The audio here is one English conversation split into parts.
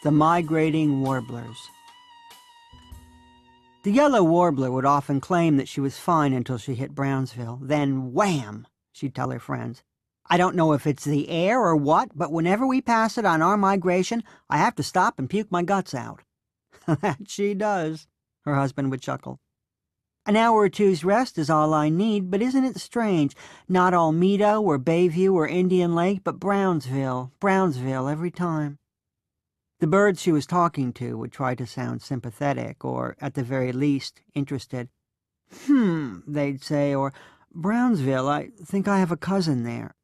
The Migrating Warblers. The yellow warbler would often claim that she was fine until she hit Brownsville. Then, wham, she'd tell her friends. I don't know if it's the air or what, but whenever we pass it on our migration, I have to stop and puke my guts out. That she does, her husband would chuckle. An hour or two's rest is all I need, but isn't it strange? Not Almeida or Bayview or Indian Lake, but Brownsville every time. The birds she was talking to would try to sound sympathetic, or, at the very least, interested. They'd say, or, Brownsville, I think I have a cousin there.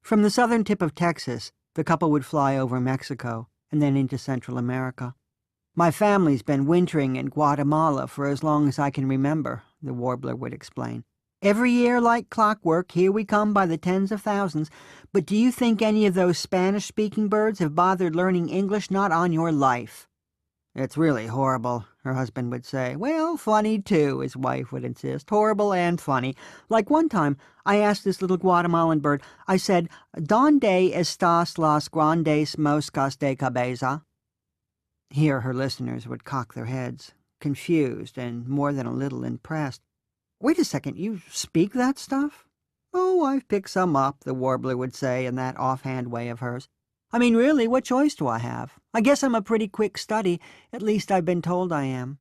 From the southern tip of Texas, the couple would fly over Mexico, and then into Central America. My family's been wintering in Guatemala for as long as I can remember, the warbler would explain. Every year, like clockwork, here we come by the tens of thousands. But do you think any of those Spanish-speaking birds have bothered learning English? Not on your life. It's really horrible, her husband would say. Well, funny, too, his wife would insist. Horrible and funny. Like one time, I asked this little Guatemalan bird, I said, ¿Dónde estás las grandes moscas de cabeza? Here her listeners would cock their heads, confused and more than a little impressed. Wait a second, you speak that stuff? Oh, I've picked some up, the warbler would say in that offhand way of hers. I mean, really, what choice do I have? I guess I'm a pretty quick study. At least I've been told I am.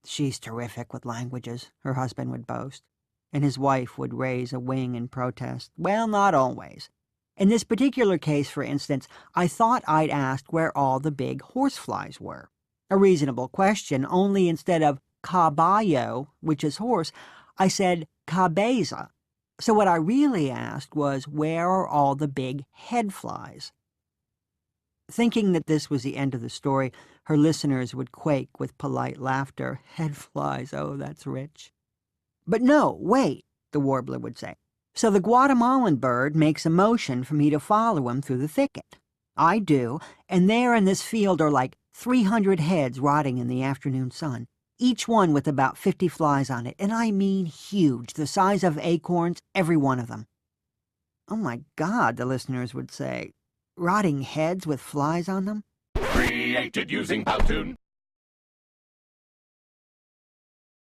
She's terrific with languages, her husband would boast. And his wife would raise a wing in protest. Well, not always. In this particular case, for instance, I thought I'd asked where all the big horseflies were. A reasonable question, only instead of caballo, which is horse, I said cabeza. So what I really asked was, where are all the big head flies? Thinking that this was the end of the story, her listeners would quake with polite laughter. Head flies, oh, that's rich. But no, wait, the warbler would say. So the Guatemalan bird makes a motion for me to follow him through the thicket. I do, and there in this field are like 300 heads rotting in the afternoon sun, each one with about 50 flies on it, and I mean huge, the size of acorns, every one of them. Oh my God, the listeners would say. Rotting heads with flies on them? Created using Powtoon.